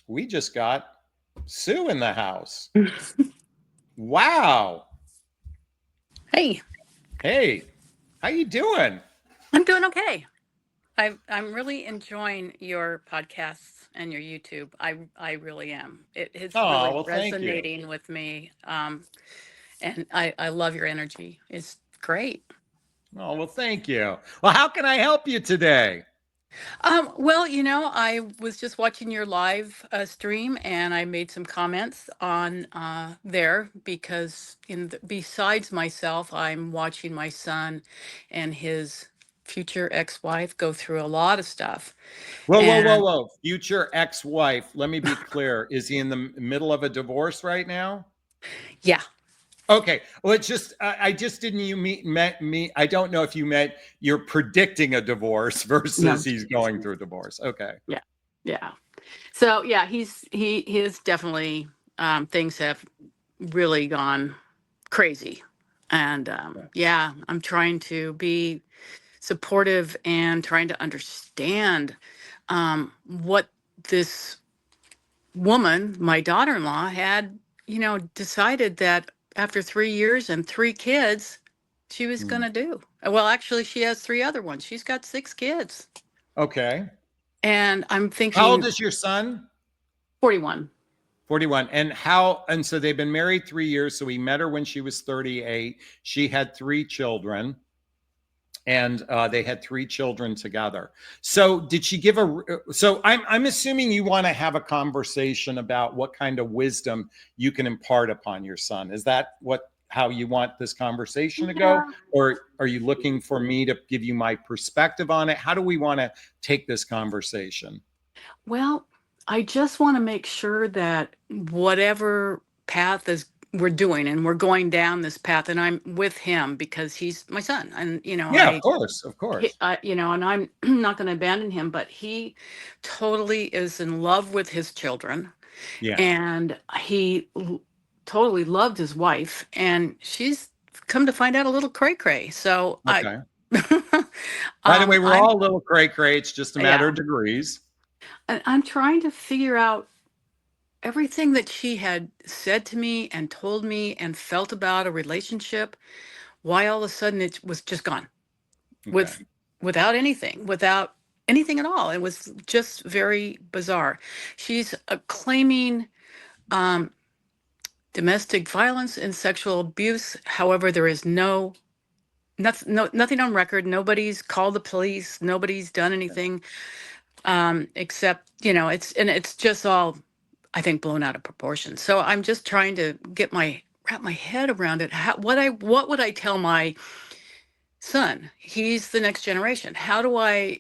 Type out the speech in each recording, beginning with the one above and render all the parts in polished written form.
We just got Sue in the house. Wow. Hey, Hey, how you doing? I'm doing okay. I'm really enjoying your podcasts and your YouTube. I really am. It is Oh, really well, thank you. resonating with me. And I love your energy. It's great. Oh, well, thank you. Well, how can I help you today? Well, I was just watching your live stream, and I made some comments on there because besides myself, I'm watching my son and his future ex-wife go through a lot of stuff. Whoa, whoa, whoa, And whoa. Future ex-wife. Let me be clear. Is he in the middle of a divorce right now? yeah, Okay. Well, it's just I just didn't you met me. I don't know if you meant you're predicting a divorce versus no, he's going through a divorce. Okay. yeah, yeah. So yeah, he is definitely things have really gone crazy, and yeah, I'm trying to be supportive and trying to understand what this woman, my daughter-in-law, had decided that after 3 years and three kids, she was going Hmm. to do. Well, actually, she has three other ones. She's got six kids, Okay. and I'm How old thinking is your son? 41. 41. And so they've been married 3 years. So he met her when she was 38. She had three children, and they had three children together. So did she give so I'm assuming you want to have a conversation about what kind of wisdom you can impart upon your son. Is that how you want this conversation to go? Yeah. Or are you looking for me to give you my perspective on it? How do we want to take this conversation? Well, I just want to make sure that whatever path is we're doing and we're going down this path and I'm with him because he's my son and Yeah, of course, of course. and I'm not going to abandon him, but he totally is in love with his children Yeah. and totally loved his wife and she's come to find out a little cray cray. So I Okay. By the way, we're I'm all a little cray cray. It's just a matter yeah, of degrees. and I'm trying to figure out everything that she had said to me and told me and felt about a relationship, why all of a sudden it was just gone Okay. with without anything at all. It was just very bizarre. She's claiming um, domestic violence and sexual abuse. However, there is nothing on record. Nobody's called the police. Nobody's done anything except it's just all I think blown out of proportion. So I'm just trying to wrap my head around it. What would I tell my son? He's the next generation. How do I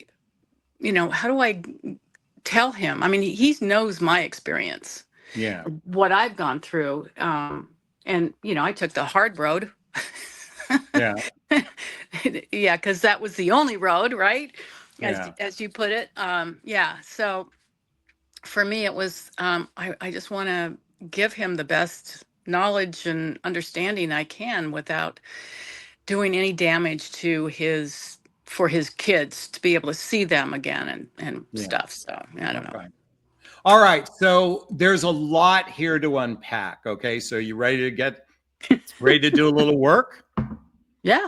tell him? I mean, he knows my experience, Yeah. what I've gone through. And I took the hard road. Yeah. Yeah, because that was the only road, right? As Yeah. as you put it. Yeah. So for me, it was I just want to give him the best knowledge and understanding I can without doing any damage to his kids to be able to see them again and Yeah. stuff. So I don't know. Okay. All right. So there's a lot here to unpack. Okay. So you ready to do a little work? Yeah.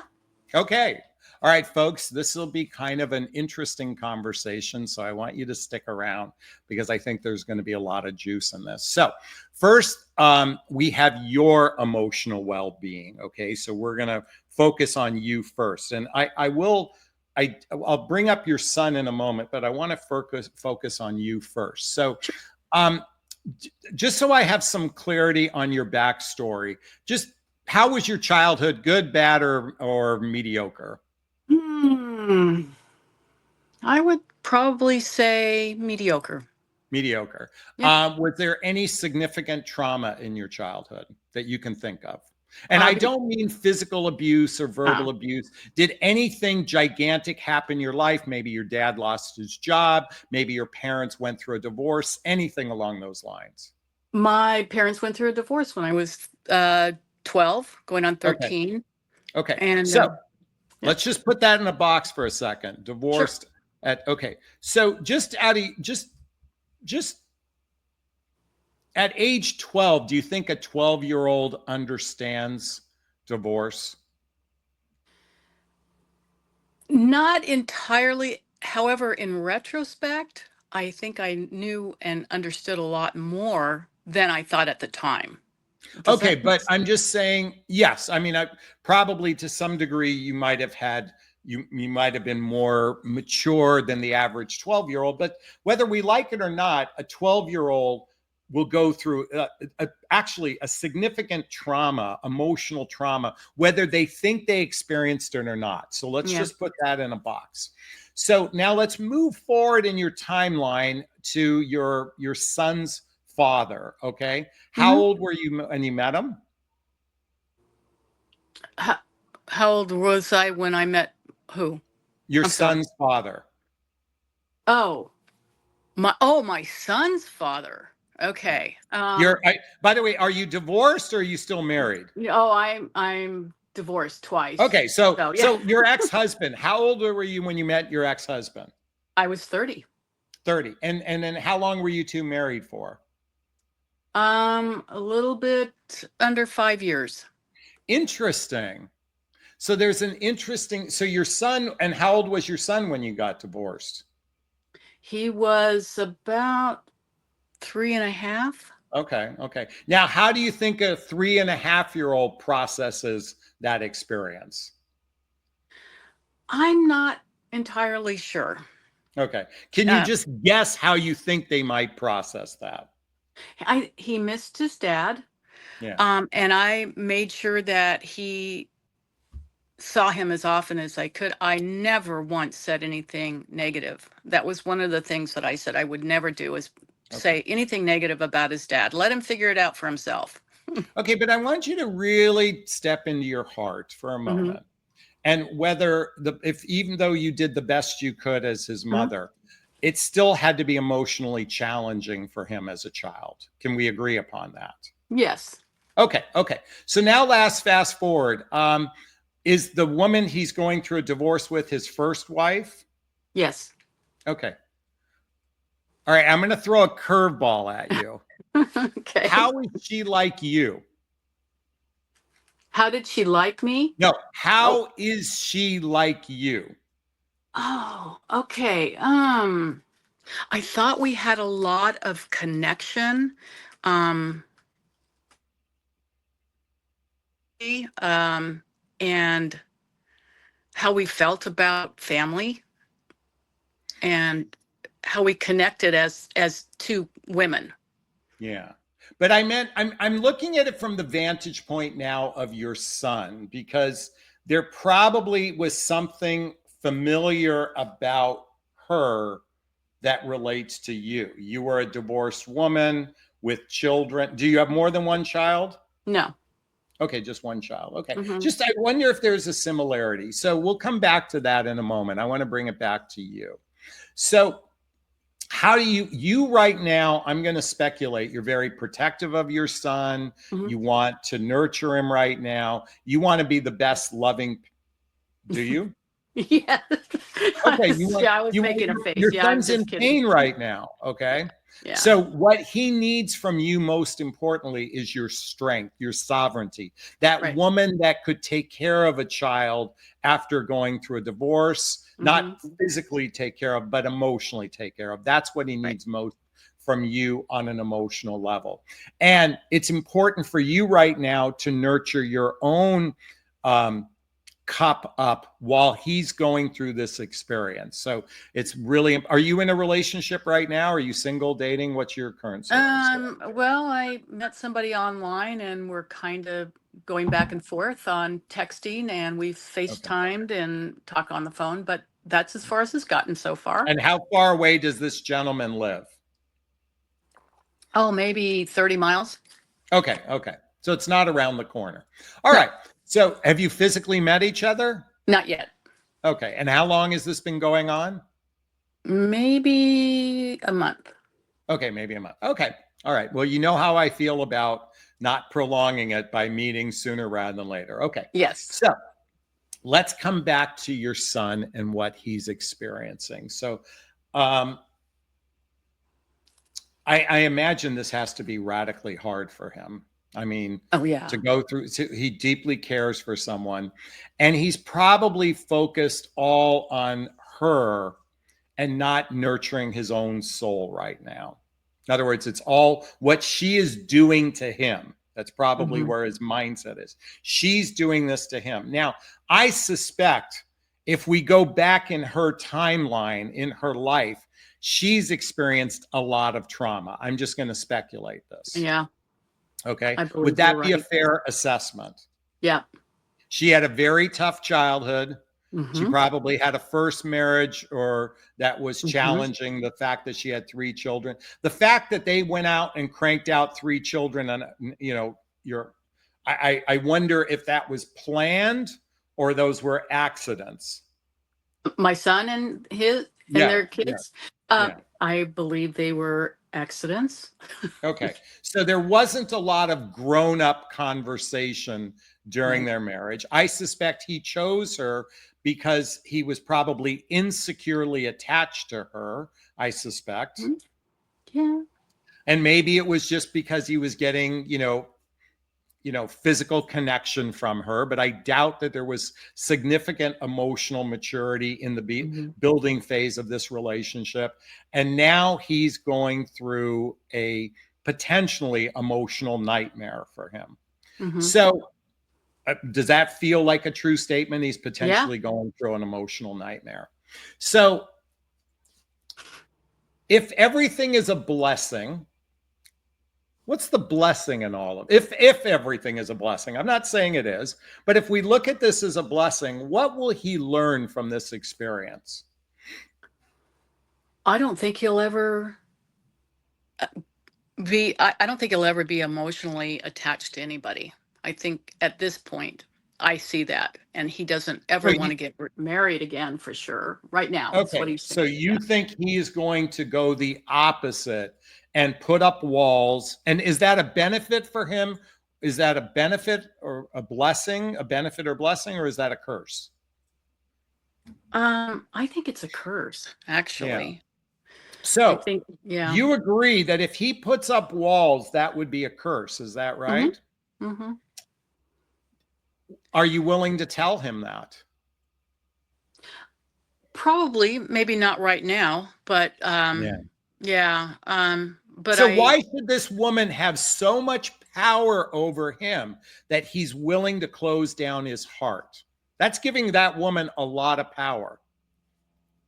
Okay. All right, folks, this will be kind of an interesting conversation. So I want you to stick around because I think there's going to be a lot of juice in this. So, first, we have your emotional well being. Okay. So we're going to focus on you first. And I'll bring up your son in a moment, but I want to focus on you first. So, um, just so I have some clarity on your backstory, just how was your childhood? Good, bad, or mediocre? Hmm. I would probably say mediocre. Mediocre. Yeah. Was there any significant trauma in your childhood that you can think of? And Uh, I be- don't mean physical abuse or uh, verbal abuse. Did anything gigantic happen in your life? Maybe your dad lost his job. Maybe your parents went through a divorce. Anything along those lines? my parents went through a divorce when I was 12, going on Okay. 13, Okay. and So yeah, let's just put that in a box for a second. sure. Divorced at okay. So just out of just at age 12, do you think a 12-year-old understands divorce? Not entirely. However, in retrospect, I think I knew and understood a lot more than I thought at the time. Does Okay, that make but I'm just saying, yes. I mean, I probably to some degree you might have had you might have been more mature than the average 12-year-old, but whether we like it or not, a 12-year-old will go through actually a significant trauma, emotional trauma, whether they think they experienced it or not. So let's Yeah. just put that in a box. So now let's move forward in your timeline to your son's father. Okay, how hmm old were you when you met him? How, how old was I when I met who? Your I'm sorry. son's father. Oh, my son's father. Yeah. Okay. By the way, are you divorced or are you still married? Oh, I'm divorced twice. Okay, so So yeah, so your ex-husband, how old were you when you met your ex-husband? I was 30. 30. And then how long were you two married for? A little bit under 5 years. Interesting. So there's an interesting, so your son, and how old was your son when you got divorced? He was about 3.5. Okay, okay. Now, how do you think a 3.5-year-old processes that experience? I'm not entirely sure. Okay. Can you Uh, just guess how you think they might process that? he missed his dad, Yeah. and I made sure that he saw him as often as I could. I never once said anything negative. That was one of the things that I said I would never do is Okay. say anything negative about his dad. Let him figure it out for himself. Okay, but I want you to really step into your heart for a hmm moment. And whether if even though you did the best you could as his hmm mother, it still had to be emotionally challenging for him as a child. Can we agree upon that? Yes. Okay, okay. So now last fast forward. Is the woman he's going through a divorce with his first wife? Yes. Okay. All right, I'm going to throw a curveball at you. Okay. How is she like you? How did she like me? No, Oh, how is she like you? oh, okay. I thought we had a lot of connection. Um, um, and how we felt about family and how we connected as two women. Yeah. But I meant I'm looking at it from the vantage point now of your son because there probably was something familiar about her that relates to you. You were a divorced woman with children. Do you have more than one child? No. Okay, just one child. Okay. hmm Just I wonder if there's a similarity. So we'll come back to that in a moment. I want to bring it back to you. So how do you right now, I'm going to speculate, you're very protective of your son. hmm You want to nurture him right now. You want to be the best loving, do you? Yes. Okay, Yeah, I was you want making a face. your Yeah, I'm son's just in kidding. pain right now, okay? Yeah. So what he needs from you most importantly is your strength, your sovereignty. That Right. woman that could take care of a child after going through a divorce, hmm not physically take care of, but emotionally take care of. That's what he Right. needs most from you on an emotional level. And it's important for you right now to nurture your own cup up while he's going through this experience. So it's really, are you in a relationship right now? Are you single, dating? What's your current circumstance? Well, I met somebody online and we're kind of going back and forth on texting and we've Okay. FaceTimed and talk on the phone, but that's as far as it's gotten so far. And how far away does this gentleman live? Oh, maybe 30 miles? Okay. Okay. So it's not around the corner. All No, right. So have you physically met each other? not yet. Okay. And how long has this been going on? Maybe a month. Okay. Maybe a month. Okay. All right. Well, you know how I feel about not prolonging it by meeting sooner rather than later. Okay. Yes. So let's come back to your son and what he's experiencing. So, um, I imagine this has to be radically hard for him. I mean, Oh yeah. to go through, he deeply cares for someone, and he's probably focused all on her and not nurturing his own soul right now. In other words, it's all what she is doing to him. That's probably Mhm. where his mindset is. She's doing this to him. Now, I suspect if we go back in her timeline, in her life, she's experienced a lot of trauma. I'm just going to speculate this. Yeah, Okay. I Would believe you're that be a right. fair assessment? Yeah. She had a very tough childhood. She Mhm. probably had a first marriage or that was Mhm. challenging, the fact that she had 3 children. The fact that they went out and cranked out 3 children, and I wonder if that was planned or those were accidents. My son and his and Yeah, their yeah, kids, yeah. I believe they were accidents. Okay. So there wasn't a lot of grown up conversation during Right. their marriage. I suspect he chose her because he was probably insecurely attached to her, I suspect. Mhm. Yeah. And maybe it was just because he was getting, physical connection from her, but I doubt that there was significant emotional maturity in the Mhm. building phase of this relationship. And now he's going through a potentially emotional nightmare for him. Mhm. So, does that feel like a true statement? He's Yeah. potentially going through an emotional nightmare. So, if everything is a blessing, what's the blessing in all of if everything is a blessing? I'm not saying it is, but if we look at this as a blessing, what will he learn from this experience? I don't think he'll ever I don't think he'll ever be emotionally attached to anybody. I think at this point, I see that, and he doesn't So ever want you, to get married again for sure. Right now, it's what okay, he's so saying. you Yeah. think he is going to go the opposite and put up walls? And is that a benefit for him? Is that a benefit or a blessing, a benefit or blessing, or is that a curse? I think it's a curse, Yeah. actually. I So think, yeah. you agree that if he puts up walls, that would be a curse. Is that Hmm. right? Hmm. Are you willing to tell him that? Probably, maybe not right now, but Yeah. yeah. But So I why should this woman have so much power over him that he's willing to close down his heart? That's giving that woman a lot of power.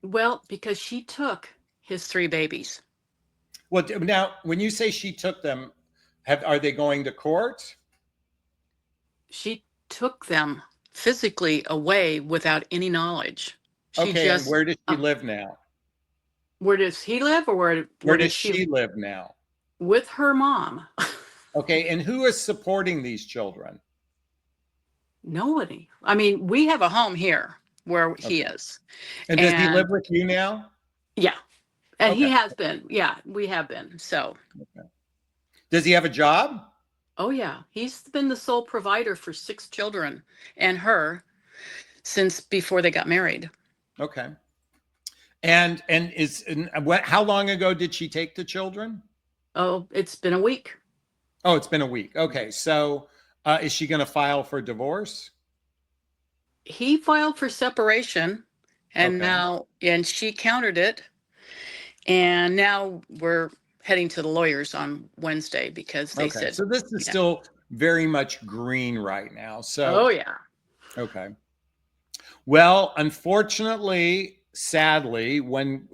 Well, because she took his 3 babies. Well, now when you say she took them, are they going to court? She took them physically away without any knowledge. She Okay, and just where does she live now? where does he live, or Where where does does she she live now? with her mom? Okay, and who is supporting these children? Nobody. I mean, we have a home here where he Okay, is. and does he live And with you now? yeah, and he Okay, has been. Yeah, we have been. So, okay. Does he have a job? oh yeah, he's been the sole provider for 6 children and her since before they got married. Okay. How long ago did she take the children? Oh, it's been a week. Oh, it's been a week. Okay, so is she going to file for divorce? He filed for separation, Okay, and she countered it, and now we're heading to the lawyers on Wednesday because they okay. said, So this is yeah. still very much green right now. Oh So yeah. okay. Well, unfortunately, sadly, when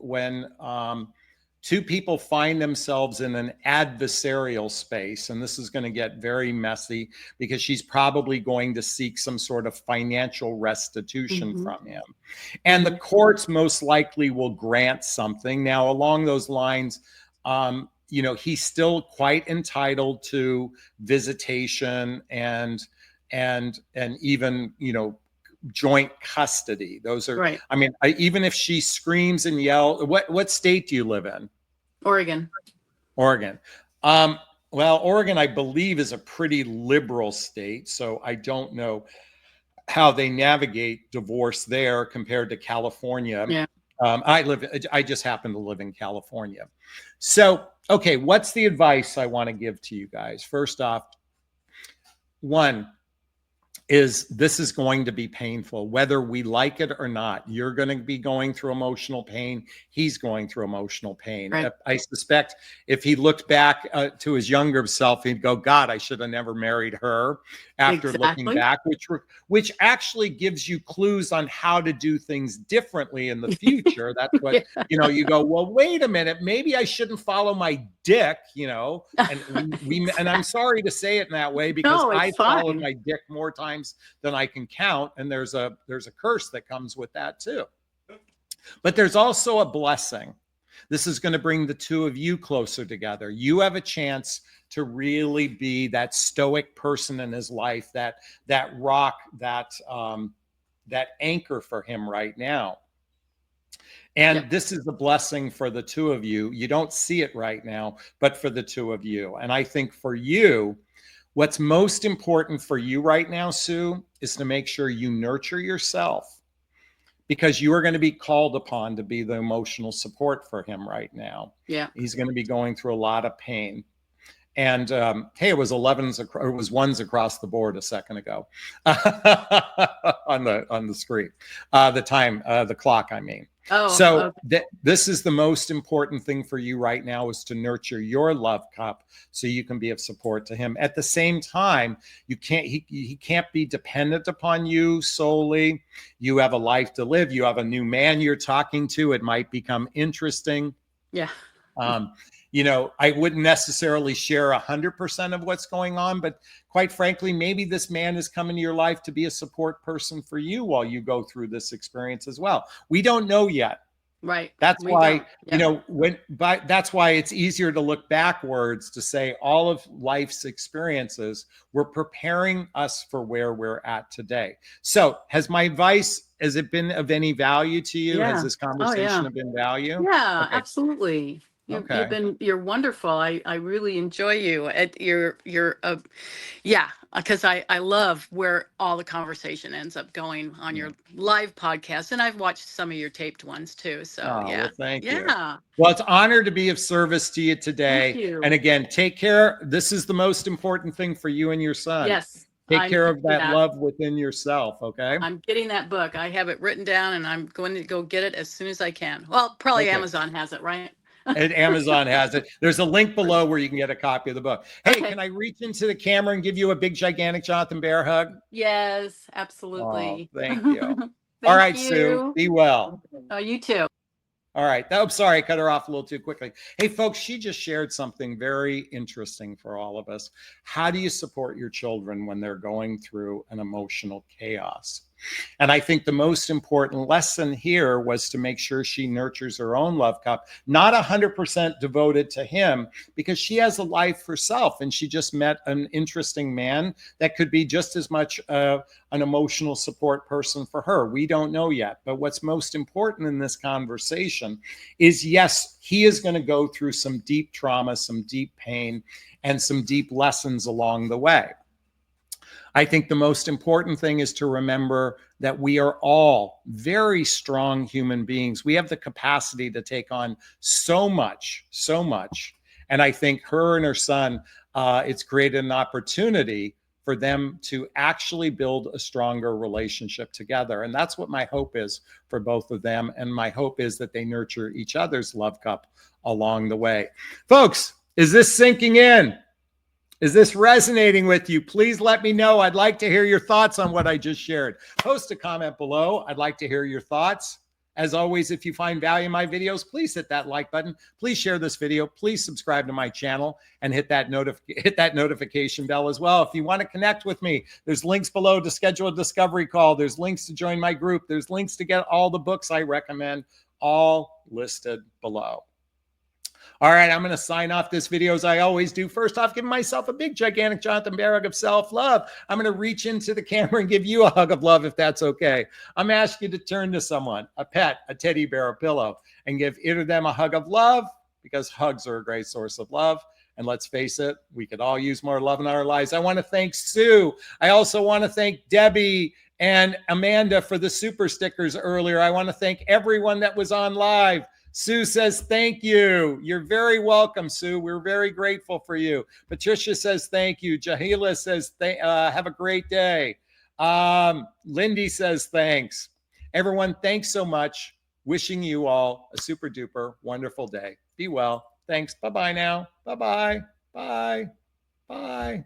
two people find themselves in an adversarial space, and this is going to get very messy because she's probably going to seek some sort of financial restitution Hmm. from him. And the Hmm. courts most likely will grant something. Now, along those lines, he's still quite entitled to visitation and even, joint custody. Those are, Right. I mean, even if she screams and yells, what state do you live in? Oregon. Oregon. Um, well, Oregon, I believe, is a pretty liberal state, so I don't know how they navigate divorce there compared to California. Yeah. I just happen to live in California. So Okay, what's the advice I want to give to you guys? First off, one is this is going to be painful, whether we like it or not. You're going to be going through emotional pain. He's going through emotional pain. Right. I suspect if he looked back to his younger self, he'd go, God, I should have never married her after looking Exactly. back, which actually gives you clues on how to do things differently in the future. That's what, Yeah. you go, well, wait a minute, maybe I shouldn't follow my dick, and and I'm sorry to say it in that way because No, I it's followed fine. my dick more times than I can count, and there's a curse that comes with that too. But there's also a blessing. This is going to bring the two of you closer together. You have a chance to really be that stoic person in his life, that rock, that anchor for him right now. And Yep. this is a blessing for the two of you. You don't see it right now, but for the two of you. And I think for you, what's most important for you right now, Sue, is to make sure you nurture yourself, because you are going to be called upon to be the emotional support for him right now. Yeah. He's going to be going through a lot of pain. And hey, it was 11s, it was ones across the board a second ago on the screen, the clock, I mean. Oh, So okay. this is the most important thing for you right now, is to nurture your love cup so you can be of support to him. At the same time, he can't be dependent upon you solely. You have a life to live. You have a new man you're talking to. It might become interesting. Yeah. I wouldn't necessarily share 100% of what's going on, but quite frankly, maybe this man is coming to your life to be a support person for you while you go through this experience as well. We don't know yet. Right. That's We why, don't. Yeah. that's why it's easier to look backwards to say all of life's experiences were preparing us for where we're at today. So has my advice, has it been of any value to you? Has Yeah. this Oh, conversation yeah. have been value? Yeah, Okay. absolutely. Okay. You're wonderful. I really enjoy you. Yeah, because I love where all the conversation ends up going on your live podcast, and I've watched some of your taped ones too. So Oh, yeah, well, thank you. yeah. Well, it's an honor to be of service to you Thank today. you. And again, take care. This is the most important thing for you and your son. Yes, Take I'm care of getting that that. love within yourself. Okay. I'm getting that book. I have it written down, and I'm going to go get it as soon as I can. Well, probably Okay. Amazon has it, right? And Amazon has it. There's a link below where you can get a copy of the book. Hey, Okay. can I reach into the camera and give you a big, gigantic Jonathan Bear hug? Yes, Oh, absolutely. thank you. All Thank right, Sue. you. Be well. Oh, you too. All right. Oh, sorry, I cut her off a little too quickly. Hey, folks, she just shared something very interesting for all of us. How do you support your children when they're going through an emotional chaos? And I think the most important lesson here was to make sure she nurtures her own love cup, not 100% devoted to him, because she has a life herself and she just met an interesting man that could be just as much an emotional support person for her. We don't know yet. But what's most important in this conversation is, yes, he is going to go through some deep trauma, some deep pain, and some deep lessons along the way. I think the most important thing is to remember that we are all very strong human beings. We have the capacity to take on so much, so much. And I think her and her son, it's created an opportunity for them to actually build a stronger relationship together. And that's what my hope is for both of them. And my hope is that they nurture each other's love cup along the way. Folks, is this sinking in? Is this resonating with you? Please let me know. I'd like to hear your thoughts on what I just shared. Post a comment below. I'd like to hear your thoughts. As always, if you find value in my videos, please hit that like button. Please share this video. Please subscribe to my channel and hit that notification bell as well. If you want to connect with me, there's links below to schedule a discovery call. There's links to join my group. There's links to get all the books I recommend, all listed below. All right, I'm going to sign off this video as I always do. First off, giving myself a big, gigantic Jonathan Bear hug of self-love. I'm going to reach into the camera and give you a hug of love if that's okay. I'm asking you to turn to someone, a pet, a teddy bear, a pillow, and give either of them a hug of love, because hugs are a great source of love. And let's face it, we could all use more love in our lives. I want to thank Sue. I also want to thank Debbie and Amanda for the super stickers earlier. I want to thank everyone that was on live. Sue says, thank you. You're very welcome, Sue. We're very grateful for you. Patricia says, thank you. Jahila says, have a great day. Lindy says, thanks. Everyone, thanks so much. Wishing you all a super duper wonderful day. Be well. Thanks. Bye-bye now. Bye-bye. Bye. Bye.